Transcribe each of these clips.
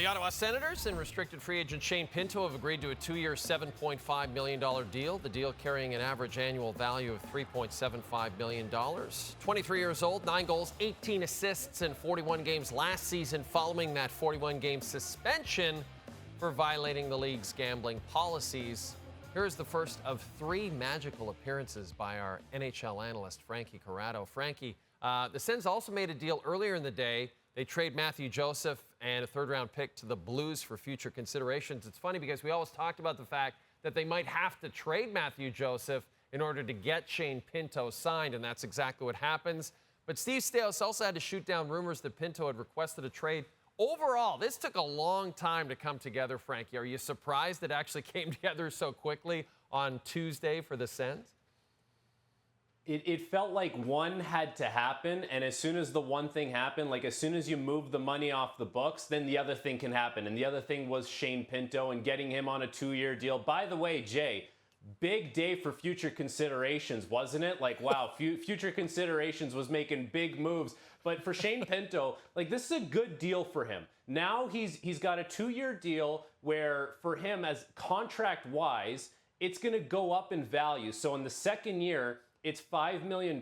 The Ottawa Senators and restricted free agent Shane Pinto have agreed to a 2-year, $7.5 million deal. The deal carrying an average annual value of $3.75 million. 23 years old, 9 goals, 18 assists in 41 games last season following that 41-game suspension for violating the league's gambling policies. Here's the first of 3 magical appearances by our NHL analyst, Frankie Corrado. Frankie, the Sens also made a deal earlier in the day. They trade Matthew Joseph and a third-round pick to the Blues for future considerations. It's funny because we always talked about the fact that they might have to trade Matthew Joseph in order to get Shane Pinto signed, and that's exactly what happens. But Steve Staios also had to shoot down rumors that Pinto had requested a trade. Overall, this took a long time to come together, Frankie. Are you surprised it actually came together so quickly on Tuesday for the Sens? It felt like one had to happen, and as soon as the one thing happened, like as soon as you move the money off the books, then the other thing can happen. And the other thing was Shane Pinto and getting him on a 2-year deal. By the way, Jay, big day for future considerations, wasn't it? Like, wow, future considerations was making big moves. But for Shane Pinto, like, this is a good deal for him. Now he's got a 2-year deal where for him, as contract-wise, it's going to go up in value. So in the second year, it's $5 million.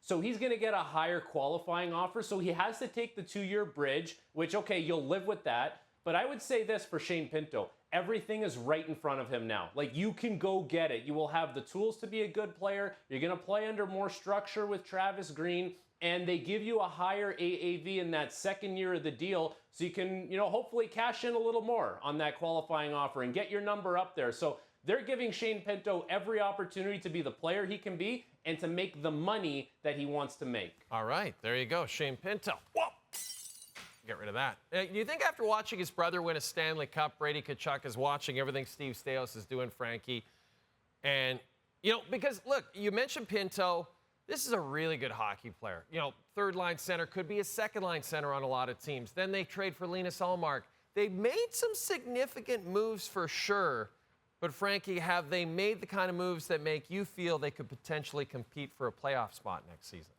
So he's going to get a higher qualifying offer. So he has to take the 2-year bridge, which, okay, you'll live with that. But I would say this for Shane Pinto. Everything is right in front of him now. Like, you can go get it. You will have the tools to be a good player. You're going to play under more structure with Travis Green. And they give you a higher AAV in that second year of the deal. So you can, hopefully cash in a little more on that qualifying offer and get your number up there. So they're giving Shane Pinto every opportunity to be the player he can be and to make the money that he wants to make. All right, there you go, Shane Pinto. Whoa! Get rid of that. Do you think after watching his brother win a Stanley Cup, Brady Tkachuk is watching everything Steve Staios is doing, Frankie? And, because, look, you mentioned Pinto. This is a really good hockey player. Third-line center, could be a second-line center on a lot of teams. Then they trade for Linus Ullmark. They've made some significant moves for sure. But, Frankie, have they made the kind of moves that make you feel they could potentially compete for a playoff spot next season?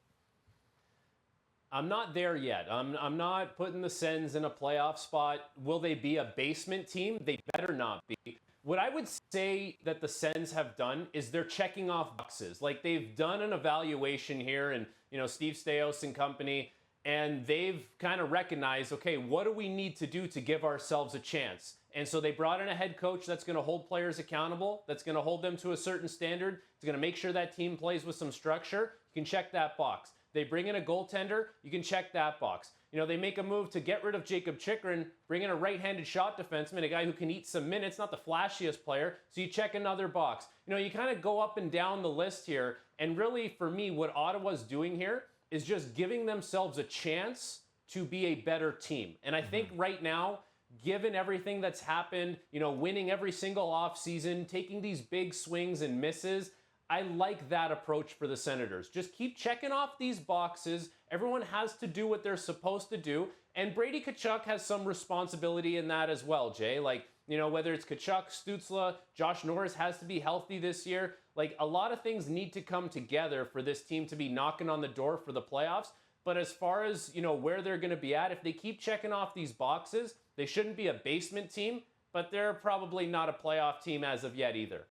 I'm not there yet. I'm not putting the Sens in a playoff spot. Will they be a basement team? They better not be. What I would say that the Sens have done is they're checking off boxes. Like, they've done an evaluation here, and, Steve Staios and company, and they've kind of recognized, okay, what do we need to do to give ourselves a chance? And so they brought in a head coach that's going to hold players accountable, that's going to hold them to a certain standard. It's going to make sure that team plays with some structure. You can check that box. They bring in a goaltender. You can check that box. They make a move to get rid of Jacob Chychrun, bring in a right-handed shot defenseman, a guy who can eat some minutes, not the flashiest player. So you check another box. You kind of go up and down the list here. And really, for me, what Ottawa's doing here is just giving themselves a chance to be a better team. And I think right now, given everything that's happened, winning every single offseason, taking these big swings and misses, I like that approach for the Senators. Just keep checking off these boxes. Everyone has to do what they're supposed to do. And Brady Tkachuk has some responsibility in that as well, Jay. Like, whether it's Tkachuk, Stützle, Josh Norris has to be healthy this year. Like, a lot of things need to come together for this team to be knocking on the door for the playoffs. But as far as, where they're going to be at, if they keep checking off these boxes, they shouldn't be a basement team, but they're probably not a playoff team as of yet either.